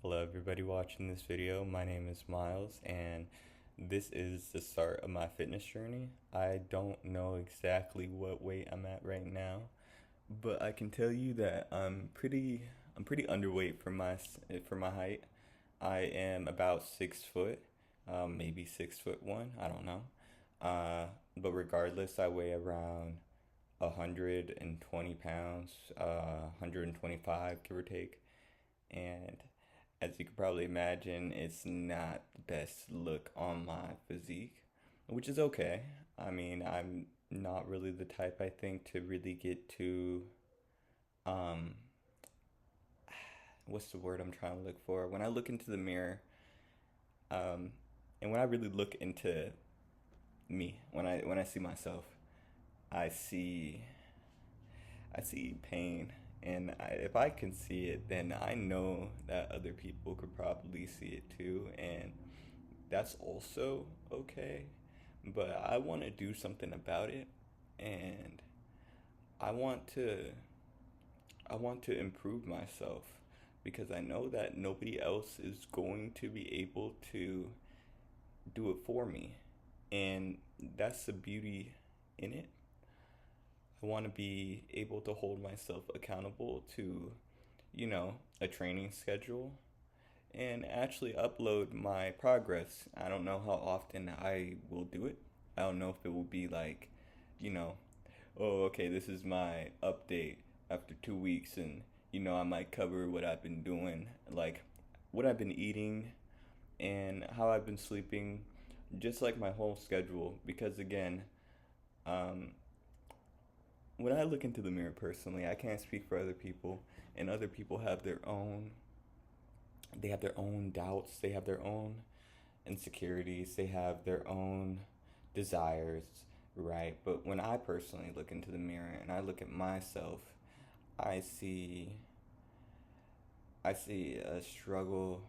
Hello everybody watching this video. My name is Miles and this is the start of my fitness journey. I don't know exactly what weight I'm at right now, but I can tell you that I'm pretty underweight for my height. I am about 6 foot, maybe 6'1", I don't know. But regardless, I weigh around 120 pounds, 125 give or take. And as you can probably imagine, it's not the best look on my physique, which is okay. I mean, I'm not really the type, I think, to really get to, um, what's the word I'm trying to look for? When I look into the mirror, um, and when I really look into me, when I see myself, I see I see pain, and if I can see it, then I know that other people could probably see it too, and that's also okay. But I want to do something about it, and I want to I want to improve myself because I know that nobody else is going to be able to do it for me, and that's the beauty in it. I want to be able to hold myself accountable to, a training schedule and actually upload my progress. I don't know how often I will do it. I don't know if it will be like, you know, oh, okay, this is my update after 2 weeks, and, I might cover what I've been doing, like what I've been eating and how I've been sleeping, just like my whole schedule. Because again, um, when I look into the mirror personally, I can't speak for other people, and other people have their own doubts, they have their own insecurities, they have their own desires, right? But when I personally look into the mirror and I look at myself, I see I see a struggle.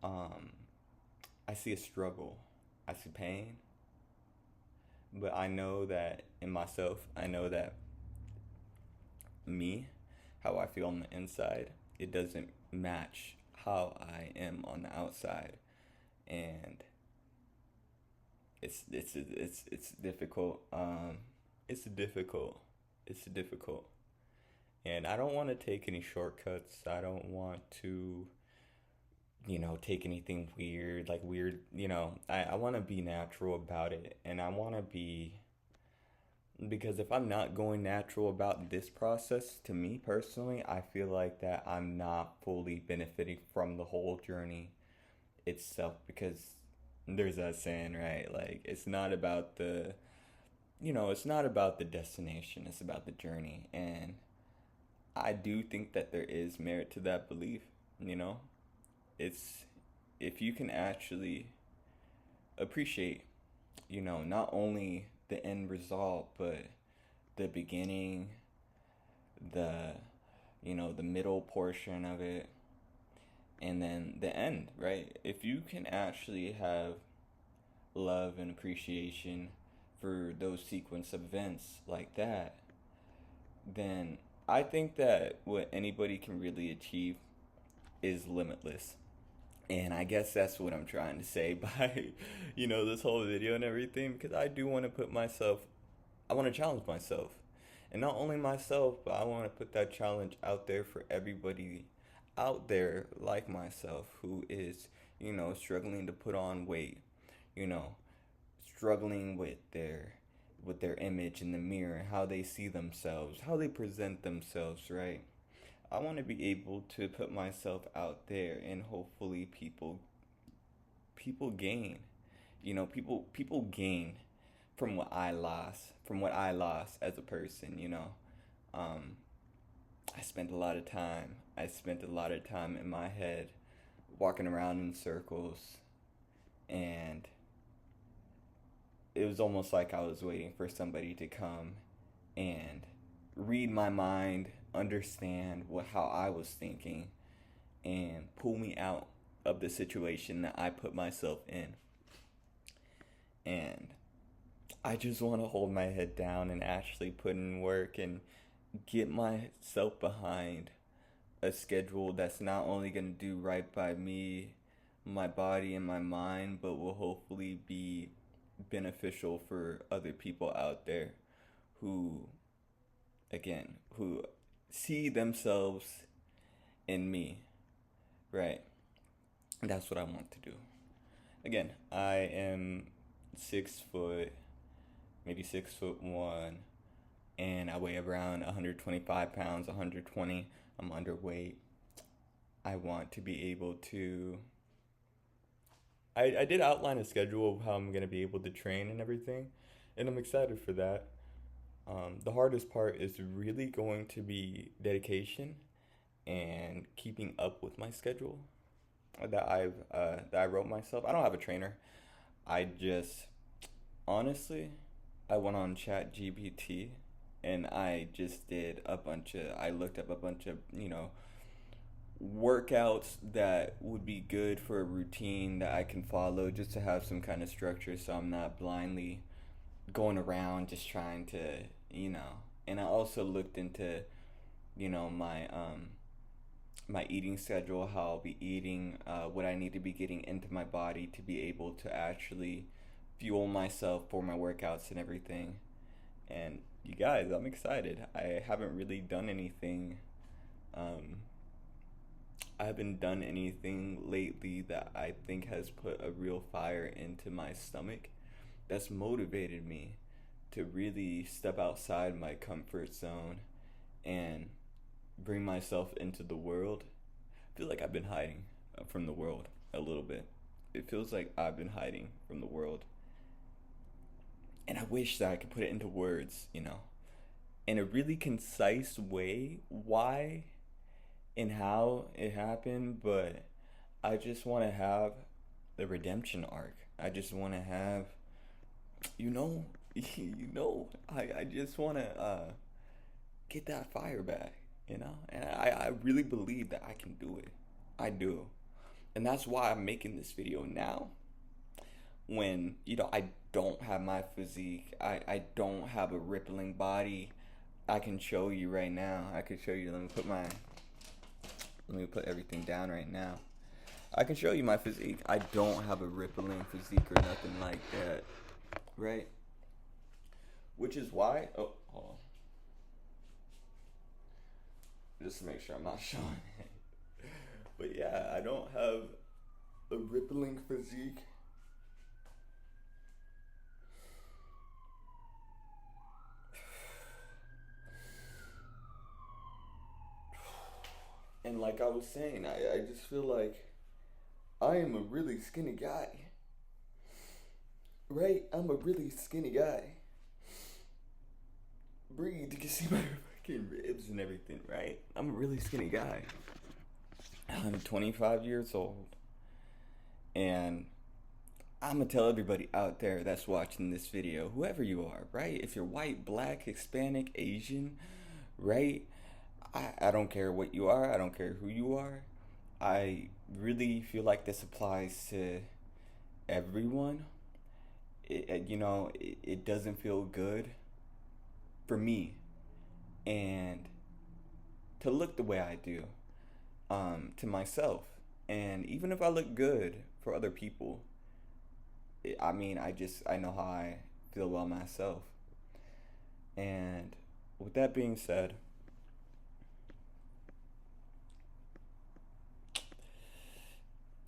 Um, I see a struggle. I see pain, but I know that in myself, I know that me, how I feel on the inside, it doesn't match how I am on the outside, and it's difficult. It's difficult. It's difficult, and I don't want to take any shortcuts. I don't want to, take anything weird, like weird. I want to be natural about it, and I want to be because if I'm not going natural about this process, to me personally, I feel like that I'm not fully benefiting from the whole journey itself because there's that saying, right? Like it's not about the destination, it's about the journey. And I do think that there is merit to that belief, you know? It's if you can actually appreciate, not only the end result, but the beginning, the the middle portion of it, and then the end, right? If you can actually have love and appreciation for those sequence of events like that, then I think that what anybody can really achieve is limitless. And I guess that's what I'm trying to say by, this whole video and everything, because I do want to I want to challenge myself. And not only myself, but I want to put that challenge out there for everybody out there like myself who is, struggling to put on weight, you know, struggling with their image in the mirror, how they see themselves, how they present themselves, right? I want to be able to put myself out there and hopefully people gain. People gain from what I lost as a person, Um I spent a lot of time in my head walking around in circles, and it was almost like I was waiting for somebody to come and read my mind, understand how I was thinking, and pull me out of the situation that I put myself in. And I just want to hold my head down and actually put in work and get myself behind a schedule that's not only going to do right by me, my body, and my mind, but will hopefully be beneficial for other people out there who, again, who see themselves in me, right? That's what I want to do. Again, I am 6 foot, maybe 6'1", and I weigh around 125 pounds, 120. I'm underweight. I want to be able to. I did outline a schedule of how I'm going to be able to train and everything, and I'm excited for that. The hardest part is really going to be dedication and keeping up with my schedule that I wrote myself. I don't have a trainer. I just honestly, I went on ChatGPT and I looked up a bunch of, workouts that would be good for a routine that I can follow just to have some kind of structure so I'm not blindly going around just trying to, and I also looked into, my eating schedule, how I'll be eating, what I need to be getting into my body to be able to actually fuel myself for my workouts and everything. And you guys, I'm excited. I haven't really done anything. I haven't done anything lately that I think has put a real fire into my stomach that's motivated me to really step outside my comfort zone and bring myself into the world. I feel like I've been hiding from the world a little bit. It feels like I've been hiding from the world. And I wish that I could put it into words, in a really concise way, why and how it happened, but I just want to have the redemption arc. I just want to have, you know, I just want to get that fire back, and I really believe that I can do it. I do. And that's why I'm making this video now when, I don't have my physique. I don't have a rippling body. I can show you right now. I can show you. Let me put everything down right now. I can show you my physique. I don't have a rippling physique or nothing like that. Right? Which is why, hold on. Just to make sure I'm not showing it. But yeah, I don't have a rippling physique. And like I was saying, I just feel like I am a really skinny guy. Right? I'm a really skinny guy. Breathe, you can see my fucking ribs and everything, right? I'm a really skinny guy. I'm 25 years old. And I'm gonna tell everybody out there that's watching this video, whoever you are, right? If you're white, black, Hispanic, Asian, right? I don't care what you are. I don't care who you are. I really feel like this applies to everyone. It doesn't feel good for me and to look the way I do to myself. And even if I look good for other people, I know how I feel about myself. And with that being said,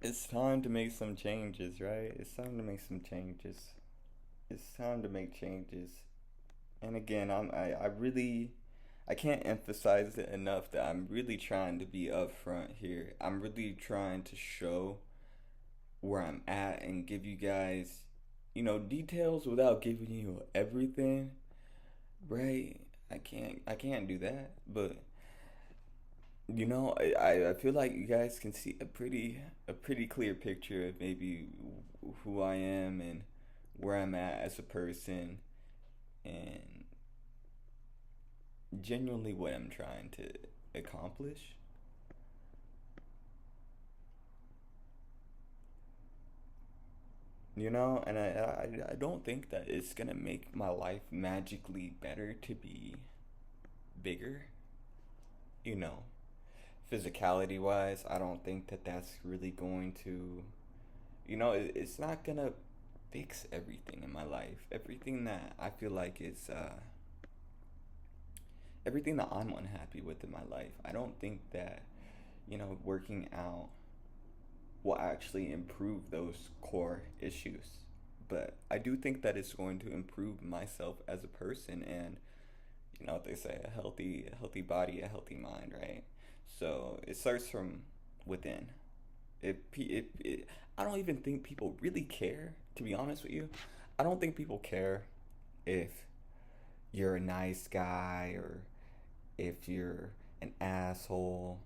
it's time to make some changes, right? It's time to make some changes. It's time to make changes. And again, I can't emphasize it enough that I'm really trying to be upfront here. I'm really trying to show where I'm at and give you guys, details without giving you everything, right? I can't do that, but I feel like you guys can see a pretty clear picture of maybe who I am and where I'm at as a person and genuinely what I'm trying to accomplish. And I don't think that it's gonna make my life magically better to be bigger. physicality wise, I don't think that that's really going to, it's not gonna fix everything in my life. Everything that I feel like is, everything that I'm unhappy with in my life. I don't think that, working out will actually improve those core issues. But I do think that it's going to improve myself as a person, and what they say, a healthy body, a healthy mind, right? So it starts from within. I don't even think people really care, to be honest with you. I don't think people care if you're a nice guy or if you're an asshole.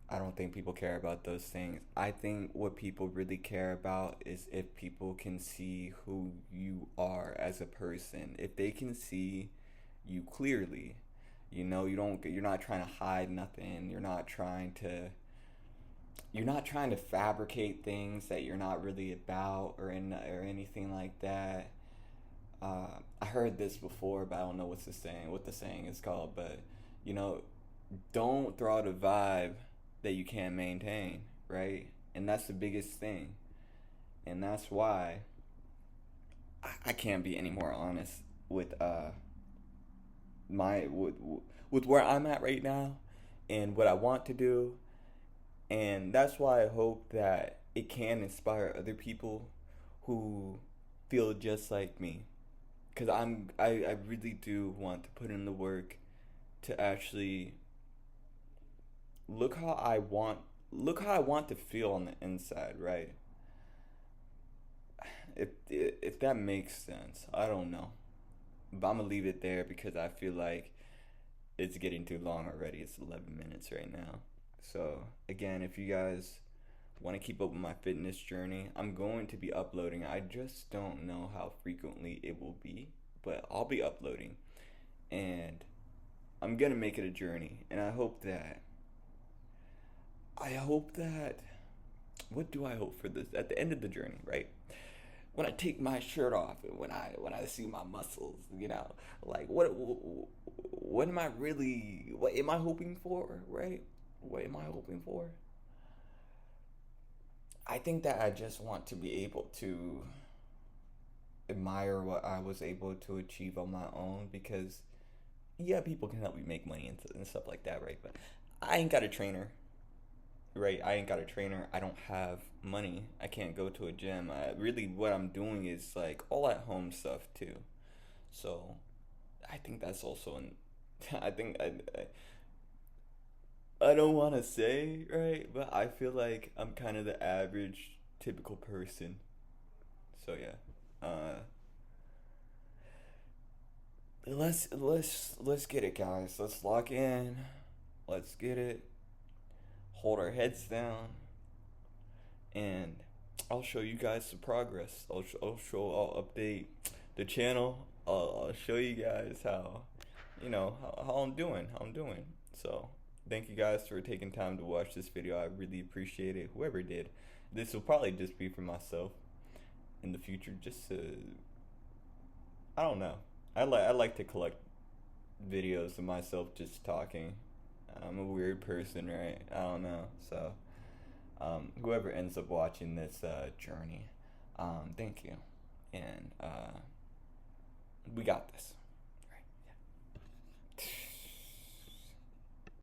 I don't think people care about those things. I think what people really care about is if people can see who you are as a person. If they can see you clearly, you're not trying to hide nothing. You're not trying to fabricate things that you're not really about or anything like that. I heard this before, but I don't know what the saying is called. But you know, don't throw out a vibe that you can't maintain, right? And that's the biggest thing, and that's why I can't be any more honest with my with where I'm at right now and what I want to do, and that's why I hope that it can inspire other people who feel just like me, because I really do want to put in the work to actually look how I want look how I want to feel on the inside, right? If that makes sense, I don't know, but I'm gonna leave it there because I feel like it's getting too long already. It's 11 minutes right now. So again, if you guys want to keep up with my fitness journey, I'm going to be uploading. I just don't know how frequently it will be, but I'll be uploading, and I'm gonna make it a journey. And I hope that what do I hope for this at the end of the journey, right? When I take my shirt off and when I see my muscles, like what am I really, what am I hoping for, right? What am I hoping for? I think that I just want to be able to admire what I was able to achieve on my own, because yeah, people can help me make money and stuff like that, right? But I ain't got a trainer, right? I ain't got a trainer. I don't have money. I can't go to a gym. Really, what I'm doing is like all at home stuff too. So I think that's also an. I think I don't want to say right, but I feel like I'm kind of the average, typical person. So yeah, let's get it, guys. Let's lock in. Let's get it. Hold our heads down, and I'll show you guys some progress. I'll update the channel. I'll show you guys how I'm doing. So thank you guys for taking time to watch this video. I really appreciate it. Whoever did, this will probably just be for myself in the future. Just to, I don't know. I like to collect videos of myself just talking. I'm a weird person, right? I don't know. So whoever ends up watching this journey, thank you, and we got this.